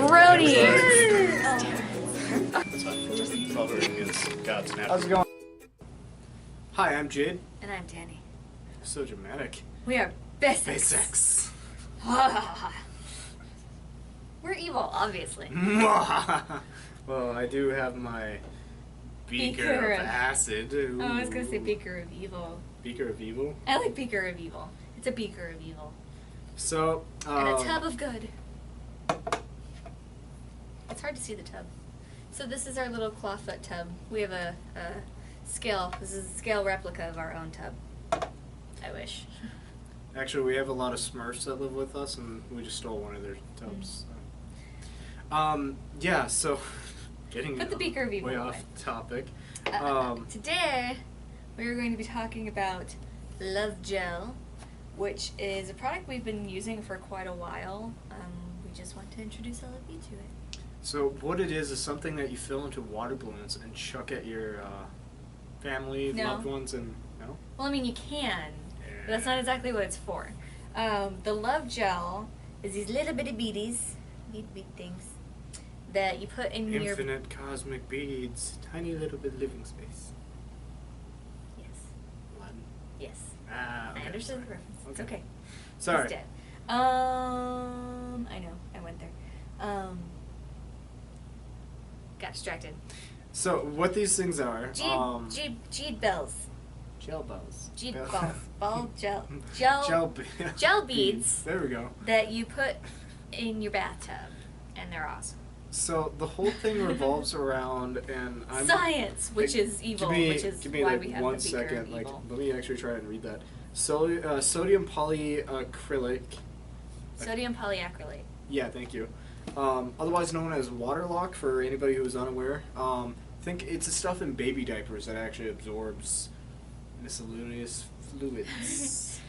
Brody! That's fine. Just covering is God's natural. How's it going? Hi, I'm Jade. And I'm Dani. So dramatic. We are BASEX. BASEX. We're evil, obviously. Well, I do have my beaker of acid. Ooh. Oh, I was gonna say beaker of evil. Beaker of evil? I like beaker of evil. It's a beaker of evil. So, And a tub of good. It's hard to see the tub. So this is our little clawfoot tub. We have a scale. This is a scale replica of our own tub. I wish. Actually, we have a lot of Smurfs that live with us, and we just stole one of their tubs. Yeah, so getting Put the beaker of evil way away. off topic. Today, we are going to be talking about Love Gel, which is a product we've been using for quite a while. We just want to introduce all of you to it. So what it is something that you fill into water balloons and chuck at your family, No. loved ones, and no? Well, I mean, you can, but that's not exactly what it's for. The Love Gel is these little bitty beads, bead things, that you put in your... Infinite cosmic beads, tiny little bit living space. Yes. Aladdin. Yes. Ah, okay. I understood the reference. It's Okay. okay. Sorry. He's dead. I know. I went there. Got distracted. So what these things are? Gel bells. Gel balls. Gel Bell- balls. Ball gel. Gel beads. There we go. That you put in your bathtub, and they're awesome. So the whole thing revolves around, and I'm Science, which is evil, which is give me why like we have one the beaker second. of Like, evil. let me actually try and read that. Sodium polyacrylic. Sodium polyacrylate. Yeah, thank you. Otherwise known as water lock for anybody who is unaware. I think it's a stuff in baby diapers that actually absorbs miscellaneous fluids.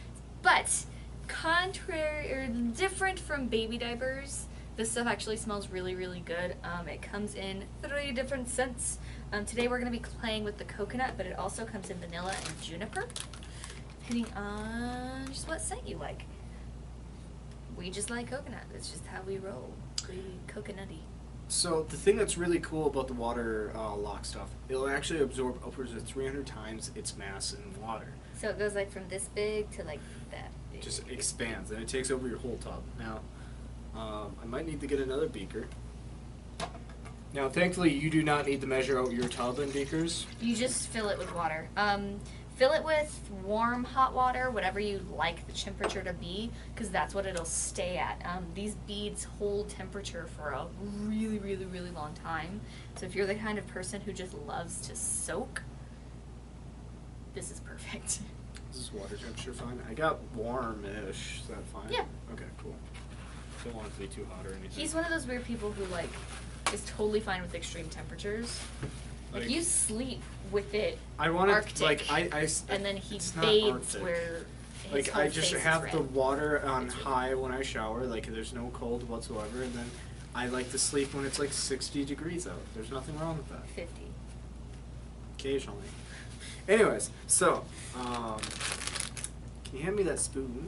But contrary or different from baby diapers, this stuff actually smells really, really good. It comes in 3 different scents. Today we're going to be playing with the coconut, but it also comes in vanilla and juniper, depending on just what scent you like. We just like coconut. That's just how we roll. We coconutty. So the thing that's really cool about the water lock stuff, it'll actually absorb upwards of 300 times its mass in water. So it goes like from this big to like that big. Just expands, and it takes over your whole tub. Now, I might need to get another beaker. Now, thankfully, you do not need to measure out your tub in beakers. You just fill it with water. Fill it with warm, hot water, whatever you like the temperature to be, because that's what it'll stay at. These beads hold temperature for a really, really, really long time. So if you're the kind of person who just loves to soak, this is perfect. Is this water temperature fine? I got warm-ish. Is that fine? Yeah. Okay, cool. Don't want it to be too hot or anything. He's one of those weird people who like is totally fine with extreme temperatures. Like, you sleep with it I want to, Arctic, like, and then he it's not bathes Arctic. where his Like, whole I just face is have red. the water on It's really high when I shower, like, there's no cold whatsoever, and then I like to sleep when it's like 60 degrees out. There's nothing wrong with that. 50. Occasionally. Anyways, so, can you hand me that spoon?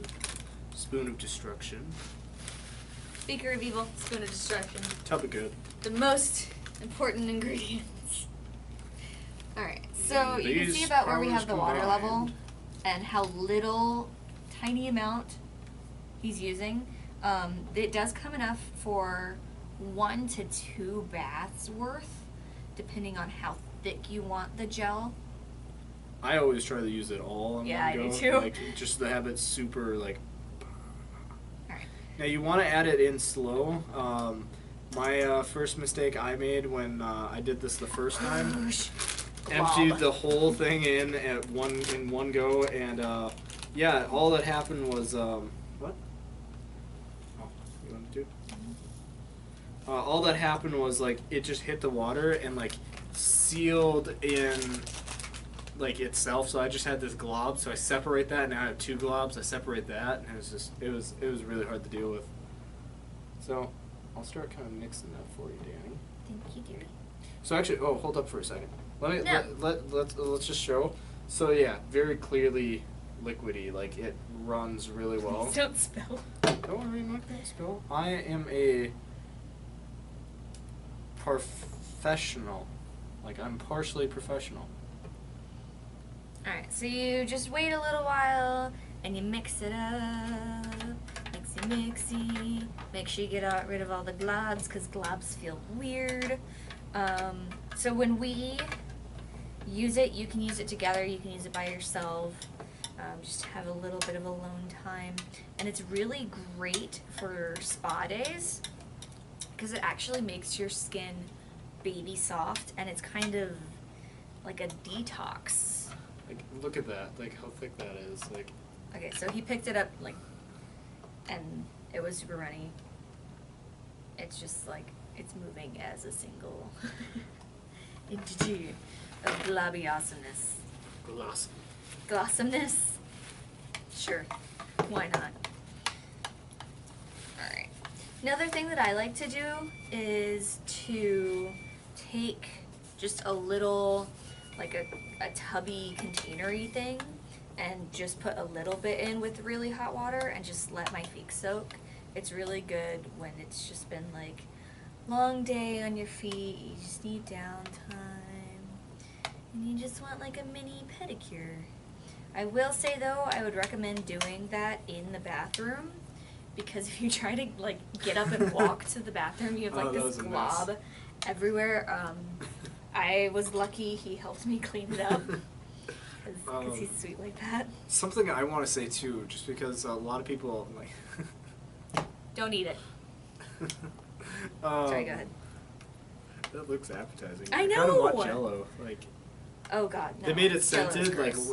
Spoon of destruction. Beaker of evil, spoon of destruction. Tub of good. The most important ingredients. Alright, so you can see These about where we powers have the water level combined. and how little, tiny amount he's using. It does come enough for 1 to 2 baths worth, depending on how thick you want the gel. I always try to use it all in Yeah, one I go. do too. Like, just to have it super, like... Alright. Now, you want to add it in slow. My first mistake I made when I did this the first time, emptied the whole thing in one go, and yeah, all that happened was what? Oh, you want to do? All that happened was like it just hit the water and like sealed in like itself. So I just had this glob. So I separate that, and now I have 2 globs. I separate that, and it was really hard to deal with. So I'll start kind of mixing that for you, Dani. Thank you, dearie. So actually, oh, hold up for a second. Let me No. let's just show. So yeah, very clearly liquidy. Like it runs really well. Please don't spill. Don't worry, I'm not gonna spill. I am a professional. Like, I'm partially professional. Alright, so you just wait a little while and you mix it up. Mixy. Make sure you get rid of all the globs because globs feel weird. So when we use it, you can use it together, you can use it by yourself. Just have a little bit of alone time. And it's really great for spa days because it actually makes your skin baby soft and it's kind of like a detox. Like, look at that. Like, how thick that is. Like. Okay, so he picked it up, like, and it was super runny. It's just like, it's moving as a single entity of globby awesomeness. Gloss. Glossomeness? Sure, why not? Alright. Another thing that I like to do is to take just a little, like a tubby containery thing and just put a little bit in with really hot water and just let my feet soak. It's really good when it's just been like long day on your feet, you just need downtime, and you just want like a mini pedicure. I will say though, I would recommend doing that in the bathroom because if you try to like get up and walk to the bathroom, you have like this glob everywhere. I was lucky he helped me clean it up. Because he's sweet like that. Something I want to say too, just because a lot of people like. Don't eat it. Sorry, go ahead. That looks appetizing. I know. I kind of want Jello. Like. Oh God, no. They made it Jello's scented. Like, gross.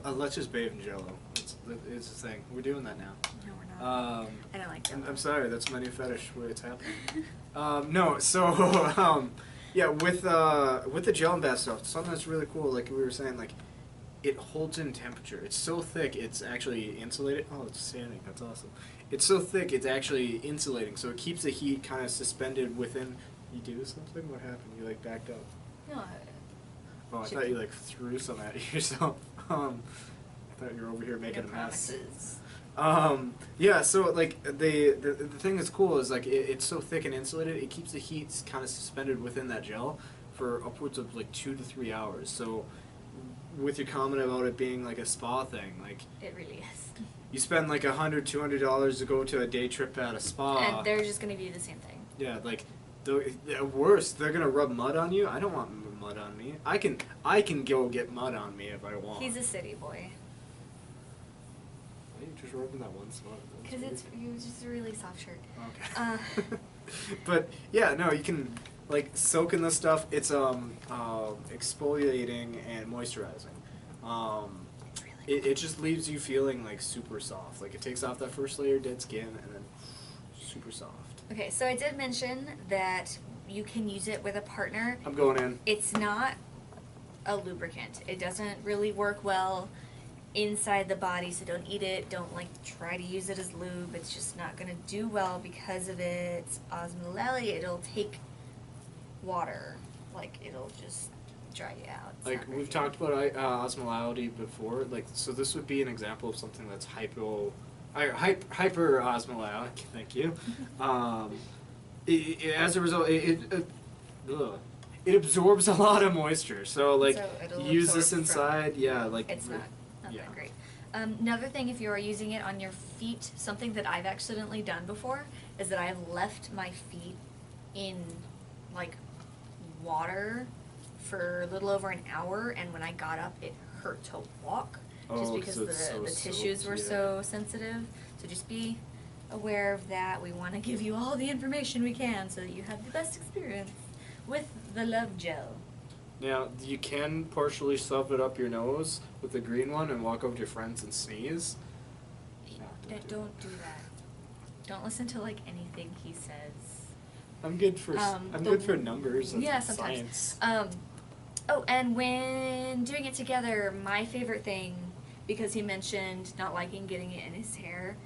let's just bathe in Jello. It's a thing. We're doing that now. No, we're not. I don't like Jello. I'm sorry. That's my new fetish. Where it's happening. No. So yeah, with the gel and bath stuff, something that's really cool. Like we were saying, like. It holds in temperature. It's so thick, it's actually insulated. Oh, it's standing. That's awesome. It's so thick, it's actually insulating. So it keeps the heat kind of suspended within. You do something? What happened? You like backed up? No. Oh, I thought you like threw some at yourself. I thought you were over here making a mess. Yeah. So like the thing that's cool is like it's so thick and insulated. It keeps the heat kind of suspended within that gel for upwards of like 2 to 3 hours. So. With your comment about it being like a spa thing, like it really is. You spend like $100, $200 to go to a day trip at a spa, and they're just gonna do the same thing. Yeah, like worse, they're gonna rub mud on you. I don't want mud on me. I can go get mud on me if I want. He's a city boy. Why are you just rubbing that one spot? Because it was just a really soft shirt. Okay. But yeah, no, you can. Like soak in this stuff, it's exfoliating and moisturizing. It just leaves you feeling like super soft. Like it takes off that first layer of dead skin and then super soft. Okay, so I did mention that you can use it with a partner. I'm going in. It's not a lubricant. It doesn't really work well inside the body, so don't eat it. Don't like try to use it as lube. It's just not gonna do well because of its osmolality. It'll take water, like it'll just dry you out. It's like we've talked about osmolality before, like so this would be an example of something that's hyper osmolaltic. Thank you. As a result, it absorbs a lot of moisture. So like so use this inside. Yeah, like it's not that great. Another thing, if you are using it on your feet, something that I've accidentally done before is that I've left my feet in like water for a little over an hour, and when I got up it hurt to walk just because the tissues were so sensitive. So just be aware of that. We want to give you all the information we can so that you have the best experience with the Love Gel. Now, you can partially stuff it up your nose with the green one and walk over to your friends and sneeze. No, don't do that. Don't listen to like anything he says. I'm good for good for numbers and sometimes. science. Oh, and when doing it together, my favorite thing, because he mentioned not liking getting it in his hair,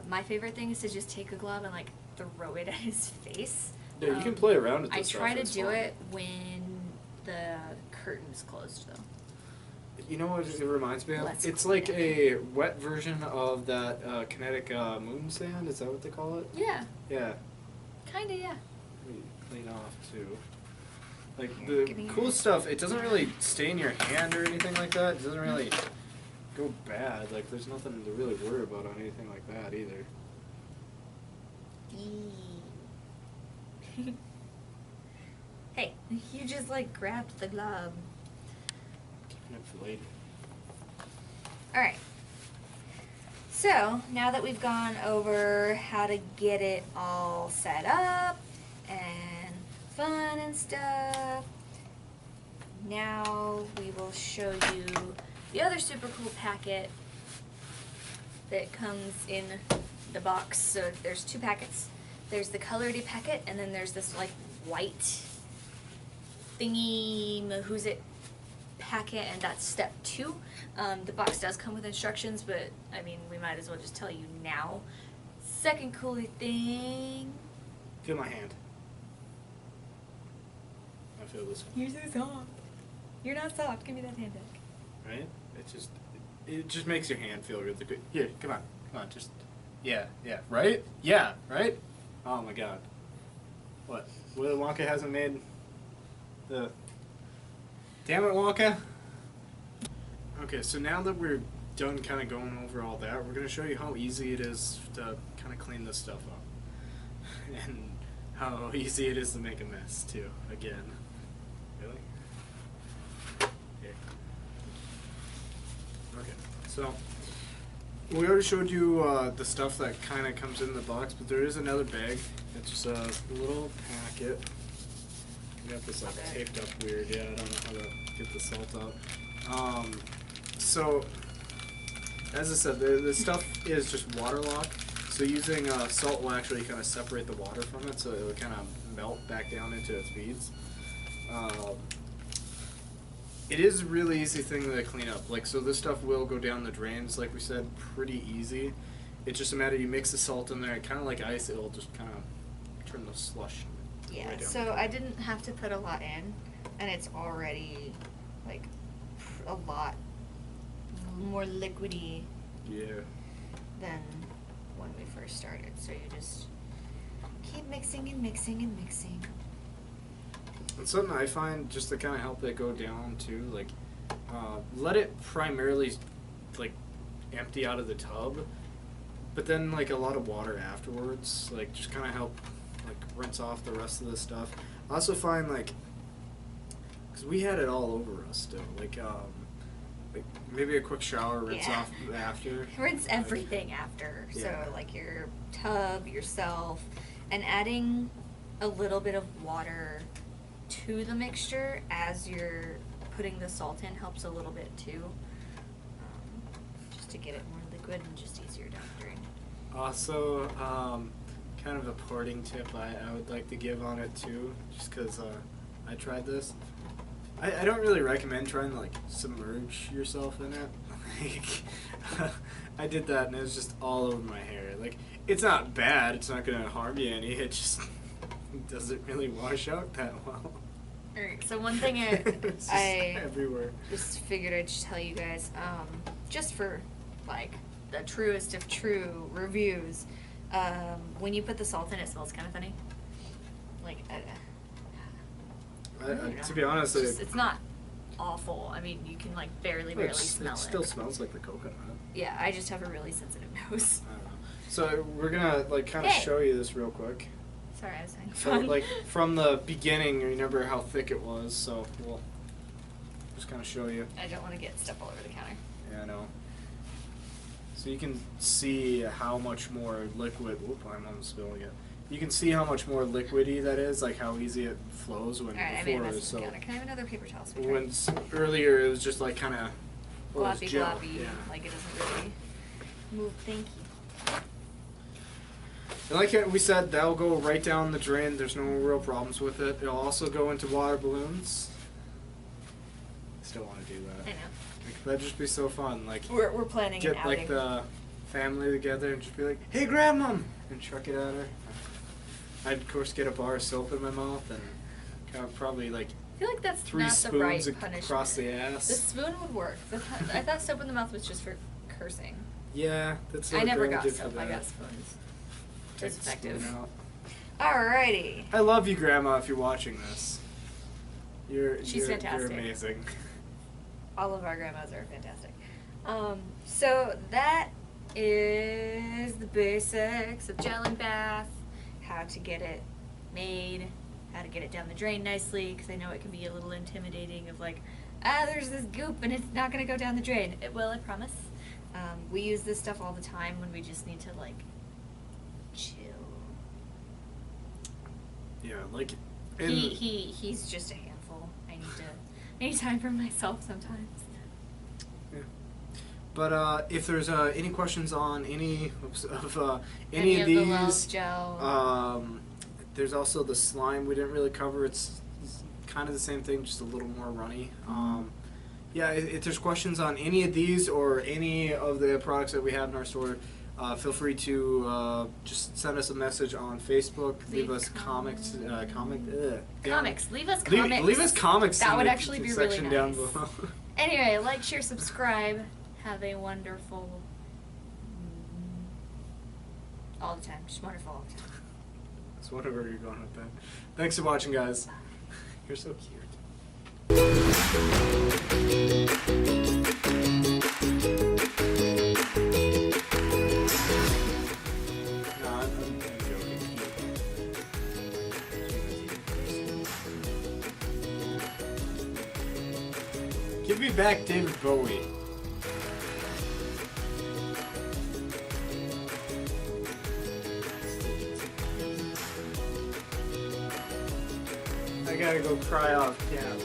my favorite thing is to just take a glove and like throw it at his face. Yeah, you can play around with this I stuff. try to do it when the curtain's closed, though. You know what it reminds me of? Let's it's like a wet version of that kinetic moon sand. Is that what they call it? Yeah. Yeah. Kinda, yeah. clean off too. Like the cool stuff, it doesn't really stain your hand or anything like that. It doesn't really go bad. Like there's nothing to really worry about on anything like that either. Hey, you just like grabbed the glove. Keeping it for later. Alright. So, now that we've gone over how to get it all set up and fun and stuff, now we will show you the other super cool packet that comes in the box. So there's 2 packets. There's the Colority packet, and then there's this like white thingy mahoosit packet, and that's step 2. The box does come with instructions, but I mean, we might as well just tell you now. Second cool thing. Feel my hand. I feel this one. You're so soft. You're not soft. Give me that hand back. Right? It just makes your hand feel really good. Here, come on, just yeah, right? Yeah, right? Oh my God. What? Willy Wonka hasn't made the. Damn it, Wonka! Okay, so now that we're done kind of going over all that, we're going to show you how easy it is to kind of clean this stuff up. And how easy it is to make a mess, too, again. Really? Here. Okay, so we already showed you the stuff that kind of comes in the box, but there is another bag. It's just a little packet. I got this like taped up weird. Yeah, I don't know how to get the salt out. So, as I said, the stuff is just water lock. So using salt will actually kind of separate the water from it, so it will kind of melt back down into its beads. It is a really easy thing to clean up. Like, so this stuff will go down the drains, like we said, pretty easy. It's just a matter you mix the salt in there, kind of like ice. It'll just kind of turn the slush. Yeah, right down. so I didn't have to put a lot in, and it's already like a lot more liquidy Yeah. than when we first started. So you just keep mixing and mixing and mixing. And something I find just to kind of help it go down too, like let it primarily like empty out of the tub, but then like a lot of water afterwards, like just kind of help like rinse off the rest of the stuff. I also find like, because we had it all over us still, like maybe a quick shower, rinse off after. Rinse everything after. Yeah. So like your tub, yourself, and adding a little bit of water to the mixture as you're putting the salt in helps a little bit too. Just to get it more liquid and just easier down the drain. Also, kind of a parting tip I would like to give on it too, just because I tried this. I don't really recommend trying to like submerge yourself in it. Like, I did that and it was just all over my hair. Like, it's not bad, it's not gonna harm you any, it just doesn't really wash out that well. Alright, so one thing It's just I everywhere. just figured I'd just tell you guys, just for like the truest of true reviews, when you put the salt in, it smells kind of funny. Like, To be honest, it's not awful. I mean, you can like barely smell it still smells like the coconut. Yeah, I just have a really sensitive nose. I don't know. So we're gonna like kind of show you this real quick. Sorry, I was having So fun. like from the beginning, you remember how thick it was. So we'll just kind of show you. I don't want to get stuff all over the counter. Yeah, I know. So you can see how much more liquid. Whoop! I'm almost spilling it. You can see how much more liquidy that is, like how easy it flows when Alright, I made a before. mess So on the counter. Can I have another paper towel? when earlier it was just like kind of Gloppy, gloppy, Yeah. like it doesn't really move. Thank you. And like we said, that'll go right down the drain. There's no real problems with it. It'll also go into water balloons. I still want to do that. I know. Like, that'd just be so fun. Like We're planning an get outing. like the family together and just be like, "Hey, grandma," and chuck it at her. I'd of course get a bar of soap in my mouth and kind of probably like I feel like that's 3 not the right spoons punishment. across the ass. The spoon would work. I thought soap in the mouth was just for cursing. Yeah, that's I what never Grandma got did for soap. I that. got spoons. It was Take the spoon effective. out. Alrighty. I love you, Grandma, if you're watching this. She's fantastic. You're amazing. All of our grandmas are fantastic. So that is the basics of gel and bath, how to get it made, how to get it down the drain nicely, because I know it can be a little intimidating of like, there's this goop and it's not going to go down the drain. It will, I promise. We use this stuff all the time when we just need to like chill. Yeah, like He's just a handful. I need time for myself sometimes. Yeah. But if there's any questions on any of The these, Wells gel. there's also the slime we didn't really cover. It's kind of the same thing, just a little more runny. Yeah, if there's questions on any of these or any of the products that we have in our store, feel free to just send us a message on Facebook. Leave us comics. Leave us comics. Leave us comics. That in would the actually be really section nice. down below. Anyway, like, share, subscribe. Have a wonderful. All the time. Just wonderful all the time. It's whatever you're going with that. Thanks for watching, guys. You're so cute. No, I'm joking. Give me back David Bowie. I gotta go cry off camera.